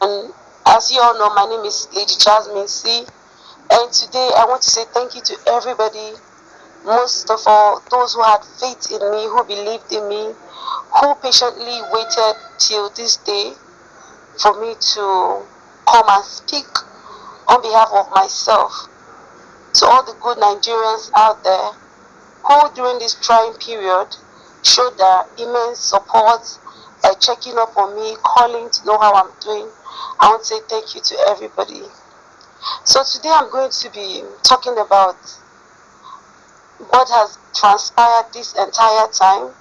And as you all know, my name is Lady Jasmine C. And today I want to say thank you to everybody, most of all those who had faith in me, who believed in me, who patiently waited till this day for me to come and speak on behalf of myself. To all the good Nigerians out there who during this trying period showed their immense support by checking up on me, calling to know how I'm doing. I want to say thank you to everybody. So today I'm going to be talking about what has transpired this entire time.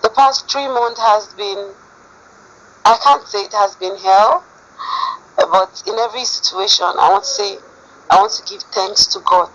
The past 3 months has been, I can't say it has been hell, but in every situation I want to say I want to give thanks to God.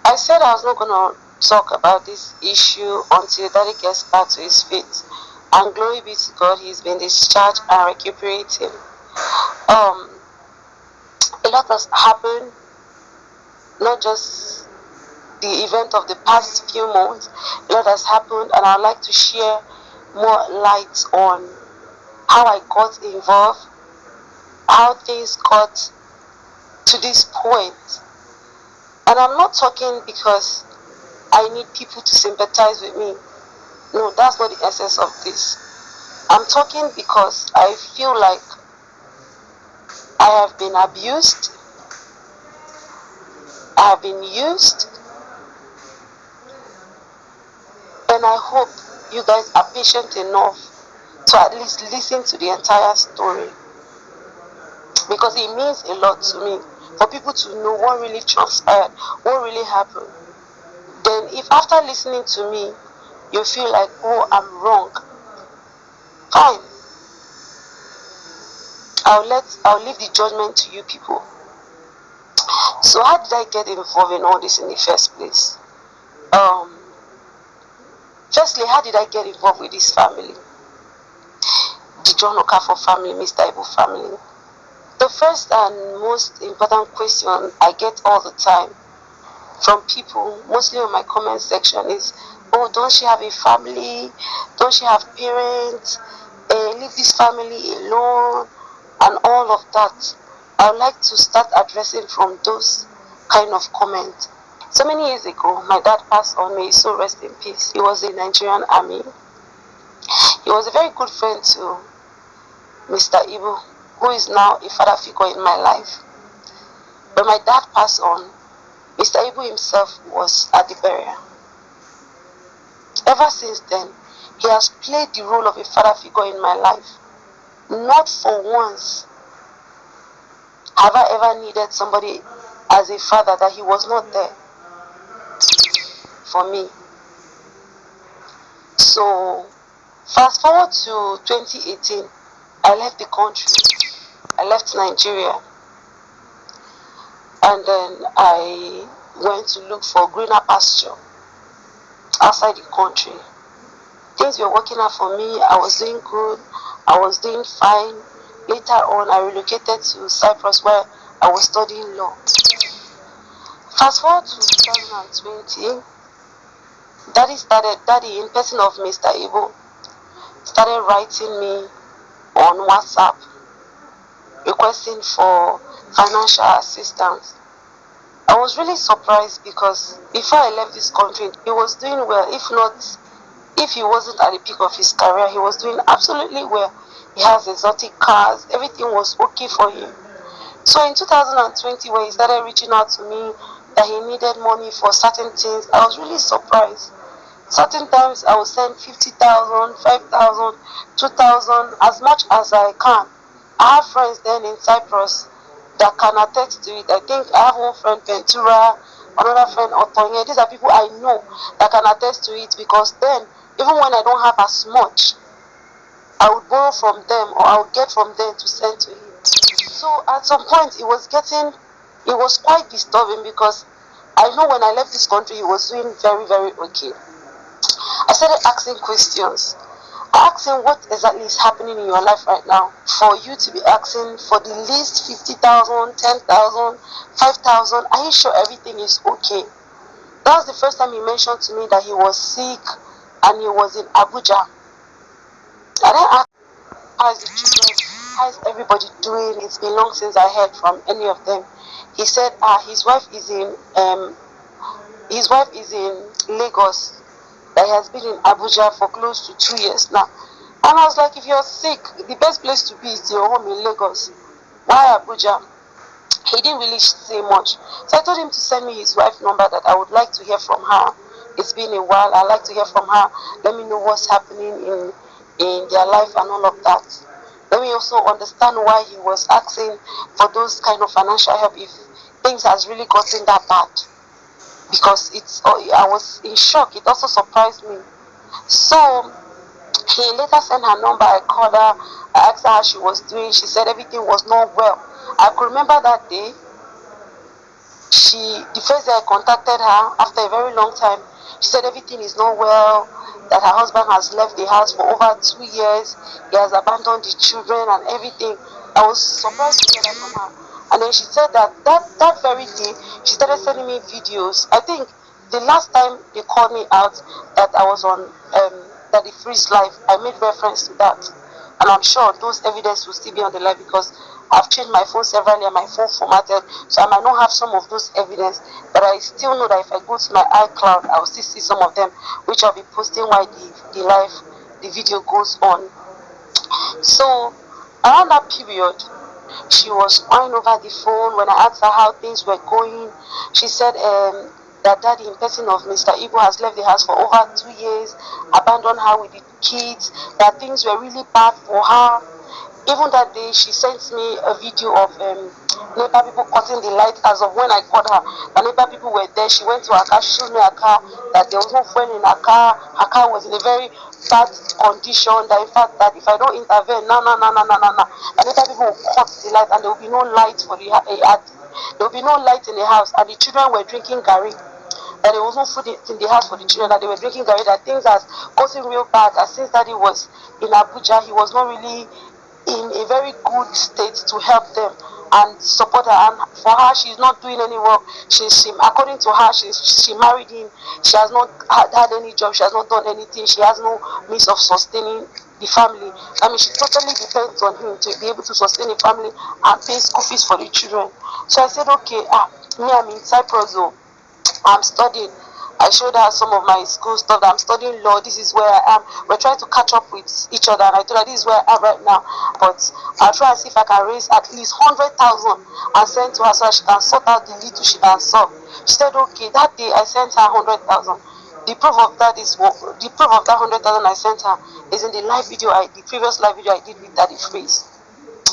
I said I was not going to talk about this issue until Daddy gets back to his feet. And glory be to God, he's been discharged and recuperating. A lot has happened, not just the event of the past few months. A lot has happened, and I'd like to share more light on how I got involved, how things got to this point. And I'm not talking because I need people to sympathize with me. No, that's not the essence of this. I'm talking because I feel like I have been abused, I have been used, and I hope you guys are patient enough to at least listen to the entire story, because it means a lot to me for people to know what really transpired, what really happened. Then if after listening to me you feel like, oh, I'm wrong, fine. I'll leave the judgment to you people. So how did I get involved in all this in the first place? Firstly, how did I get involved with this family? The John Okafo family, Mr. Ibu family. The first and most important question I get all the time from people, mostly on my comment section, is, oh, don't she have a family? Don't she have parents? Leave this family alone, and all of that. I would like to start addressing from those kind of comments. So many years ago, my dad passed on, may he so rest in peace. He was in the Nigerian army. He was a very good friend to Mr. Ibu, who is now a father figure in my life. When my dad passed on, Mr. Ibu himself was at the burial. Ever since then, he has played the role of a father figure in my life. Not for once have I ever needed somebody as a father that he was not there for me. So, fast forward to 2018, I left the country. I left Nigeria. And then I went to look for greener pasture outside the country. Things were working out for me. I was doing good. I was doing fine. Later on, I relocated to Cyprus, where I was studying law. Fast forward to 2020, Daddy in person of Mr. Ibu, started writing me on WhatsApp, requesting for financial assistance. I was really surprised because before I left this country, he was doing well. If he wasn't at the peak of his career, he was doing absolutely well. He has exotic cars, everything was okay for him. So in 2020, when he started reaching out to me that he needed money for certain things, I was really surprised. Certain times I will send 50,000, 5,000, 2,000, as much as I can. I have friends then in Cyprus that can attest to it. I think I have one friend, Ventura, another friend, Otonye. These are people I know that can attest to it, because then, even when I don't have as much, I would borrow from them, or I would get from them to send to him. So at some point, it was quite disturbing, because I know when I left this country, he was doing very, very okay. I started asking questions. I asked him, what exactly is happening in your life right now for you to be asking for the least 50,000, 10,000, 5,000? Are you sure everything is okay? That was the first time he mentioned to me that he was sick and he was in Abuja. I then asked, how is the children? how's everybody doing? It's been long since I heard from any of them. He said, his wife is in Lagos. That he has been in Abuja for close to 2 years now. And I was like, if you're sick, the best place to be is your home in Lagos. Why Abuja? He didn't really say much. So I told him to send me his wife's number, that I would like to hear from her. It's been a while. I'd like to hear from her. Let me know what's happening in their life and all of that. Let me also understand why he was asking for those kind of financial help if things has really gotten that bad. Because I was in shock. It also surprised me. So he later sent her number. I called her. I asked her how she was doing. She said everything was not well. I could remember that day. The first day I contacted her after a very long time, she said everything is not well, that her husband has left the house for over 2 years, he has abandoned the children and everything. I was surprised to hear that from her. And then she said that very day, she started sending me videos. I think the last time they called me out that I was on that the freeze live, I made reference to that. And I'm sure those evidence will still be on the live because I've changed my phone severally and my phone formatted, so I might not have some of those evidence, but I still know that if I go to my iCloud, I will still see some of them, which I'll be posting while the video goes on. So around that period, she was crying over the phone. When I asked her how things were going, she said that daddy, in person of Mr. Igbo, has left the house for over 2 years, abandoned her with the kids, that things were really bad for her. Even that day, she sent me a video of NEPA people cutting the light. As of when I called her, the NEPA people were there. She went to her car, she showed me her car, that there was no fuel in her car. Her car was in a very bad condition. That in fact, that if I don't intervene, the NEPA people will cut the light and there will be no light there will be no light in the house. And the children were drinking gari. That there was no food in the house for the children, that they were drinking gari, that things has gotten real bad. That since daddy was in Abuja, he was not really in a very good state to help them and support her. And for her, she's not doing any work. She according to her, she married him. She has not had any job. She has not done anything. She has no means of sustaining the family. I mean, she totally depends on him to be able to sustain the family and pay school fees for the children. So I said, okay, me, I'm in Cyprus though. I'm studying. I showed her some of my school stuff. I'm studying law. This is where I am. We're trying to catch up with each other. And I told her this is where I am right now. But I'll try and see if I can raise at least 100,000 and send to her so that she can sort out the little she can solve. She said, okay. That day I sent her 100,000. The proof of that 100,000 I sent her is in the previous live video I did with Daddy Freeze.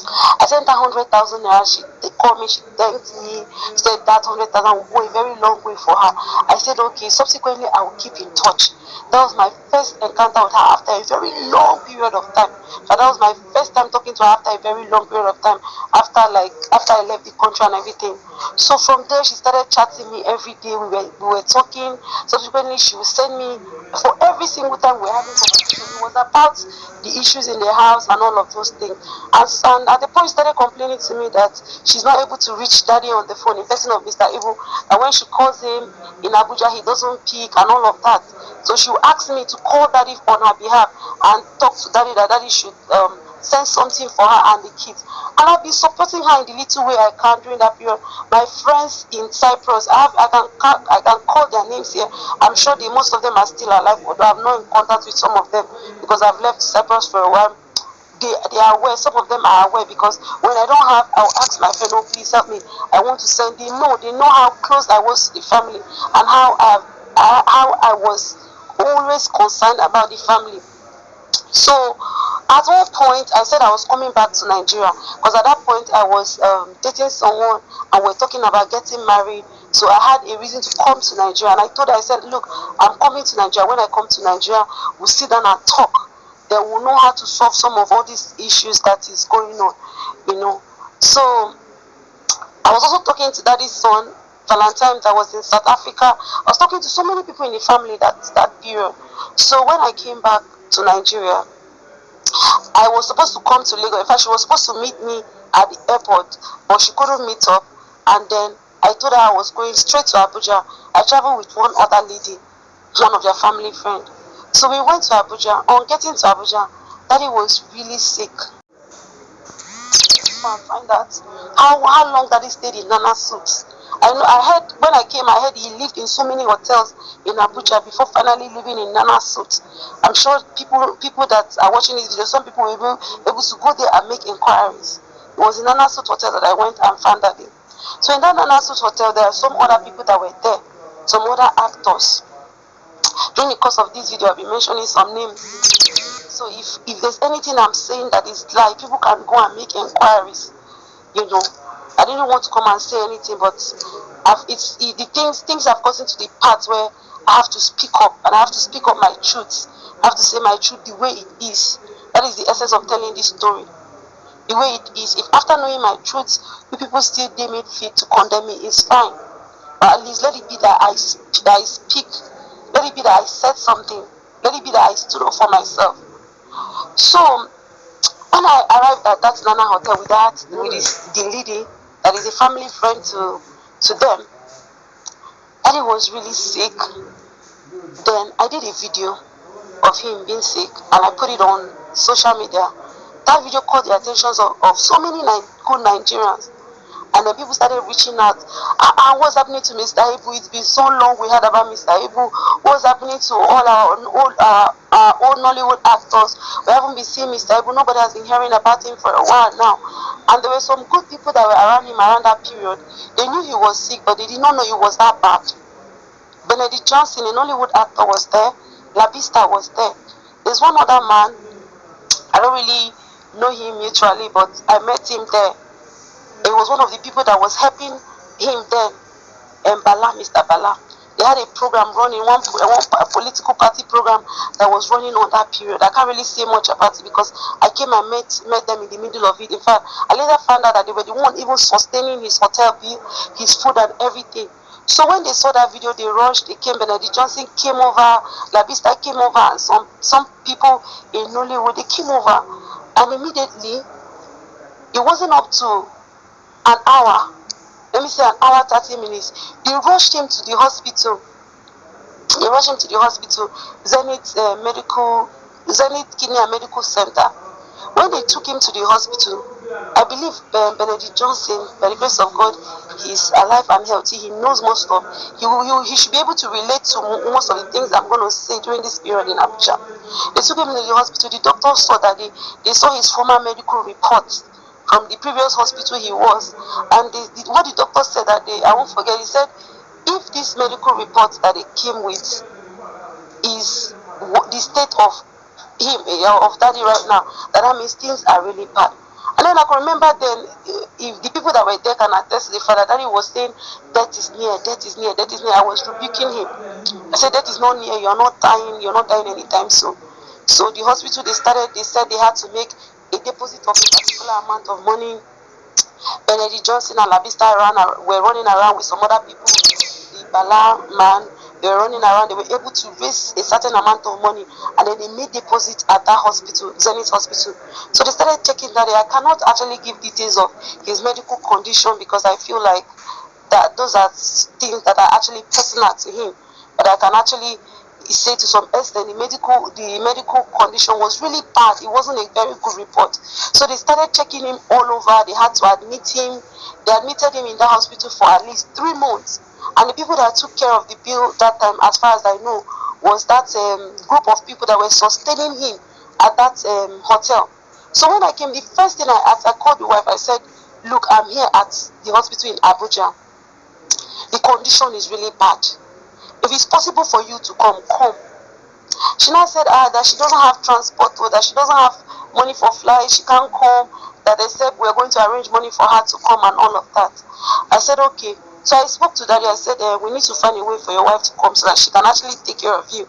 I sent her 100,000 naira. She called me, she thanked me, said that 100,000 will go a very long way for her. I said, okay. Subsequently, I will keep in touch. That was my first encounter with her after a very long period of time. But that was my first time talking to her after a very long period of time. After I left the country and everything. So from there, she started chatting me every day. We were talking. Subsequently, she would send me for every single time we were having conversation. It was about the issues in the house and all of those things. And at the point, she started complaining to me that she's not able to reach daddy on the phone in person of Mr. Ibu. And when she calls him in Abuja, he doesn't pick and all of that. So she would ask me to call daddy on her behalf and talk to daddy that daddy should send something for her and the kids. And I've been supporting her in the little way I can during that period. My friends in Cyprus, I can call their names here. I'm sure most of them are still alive, although I'm not in contact with some of them because I've left Cyprus for a while. They are aware. Some of them are aware because when I don't have, I'll ask my friend, oh, please help me. I want to send. They know how close I was to the family and how I was always concerned about the family. So at one point I said I was coming back to Nigeria because at that point I was dating someone and we're talking about getting married. So I had a reason to come to Nigeria, and I told her, I said, look, I'm coming to Nigeria. When I come to Nigeria, we'll sit down and talk. Then we'll know how to solve some of all these issues that is going on. So I was also talking to daddy's son Valentine that was in South Africa. I was talking to so many people in the family that period. So when I came back to Nigeria, I was supposed to come to Lagos. In fact, she was supposed to meet me at the airport, but she couldn't meet up. And then I told her I was going straight to Abuja. I traveled with one other lady, one of their family friend. So we went to Abuja. On getting to Abuja, daddy was really sick. go and find out how long that he stayed in Nana's suits. I heard when I came, I heard he lived in so many hotels in Abuja before finally living in Nana's suit. I'm sure people that are watching this video, some people will be able to go there and make inquiries. It was in Nana's suit hotel that I went and found that in. So in that Nana's suit hotel, there are some other people that were there, some other actors. During the course of this video, I'll be mentioning some names. So if there's anything I'm saying that is lie, people can go and make inquiries. I didn't want to come and say anything, but things have gotten to the part where I have to speak up, and I have to speak up my truths. I have to say my truth the way it is. That is the essence of telling this story. The way it is. If after knowing my truths, you people still deem it fit to condemn me, it's fine. But at least let it be that I speak. Let it be that I said something. Let it be that I stood up for myself. So when I arrived at that Nana hotel with the lady that is a family friend to them, Daddy was really sick. Then I did a video of him being sick and I put it on social media. That video caught the attentions of so many good Nigerians. And then people started reaching out. What's happening to Mr. Ibu? It's been so long we heard about Mr. Ibu. What's happening to all our old Nollywood actors? We haven't been seeing Mr. Ibu. Nobody has been hearing about him for a while now. And there were some good people that were around him around that period. They knew he was sick, but they did not know he was that bad. Benedict Johnson, a Nollywood actor, was there. Labista was there. There's one other man. I don't really know him mutually, but I met him there. He was one of the people that was helping him then, Mr. Bala. They had a program running, one political party program that was running on that period. I can't really say much about it because I came and met them in the middle of it. In fact, I later found out that they were the one even sustaining his hotel bill, his food and everything. So when they saw that video, they rushed, they came, Benedict Johnson came over, Labista came over, and some people in Nollywood, they came over, and immediately, it wasn't up to an hour, let me say an hour 30 minutes, they rushed him to the hospital. Zenith Kidney and Medical Center. When they took him to the hospital, I believe Benedict Johnson, by the grace of God, he's alive and healthy. He knows most of. He should be able to relate to most of the things I'm going to say during this period in Abuja. They took him to the hospital. The doctors saw that they saw his former medical reports from the previous hospital he was, and what the doctor said that day, I won't forget. He said, if this medical report that they came with is the state of him, of Daddy right now, that means things are really bad. And then I can remember then, if the people that were there can attest to the fact that Daddy was saying, death is near, death is near, death is near. I was rebuking him. I said, death is not near, you're not dying anytime soon. So the hospital, they said they had to make a deposit of a particular amount of money. Benedict Johnson and Labista were running around with some other people. The Bala man, they were running around. They were able to raise a certain amount of money, and then they made deposit at that hospital, Zenith Hospital. So they started checking that. I cannot actually give details of his medical condition because I feel like that those are things that are actually personal to him. But I can actually say to some extent the medical condition was really bad. It wasn't a very good report. So they started checking him all over. They had to admit him. They admitted him in the hospital for at least 3 months. And the people that took care of the bill that time, as far as I know, was that group of people that were sustaining him at that hotel. So when I came, the first thing I asked, I called the wife. I said, look, I'm here at the hospital in Abuja. The condition is really bad. If it's possible for you to come. She now said that she doesn't have transport, or that she doesn't have money for flight, she can't come, that they said we're going to arrange money for her to come and all of that. I said, okay. So I spoke to Daddy. I said, we need to find a way for your wife to come so that she can actually take care of you.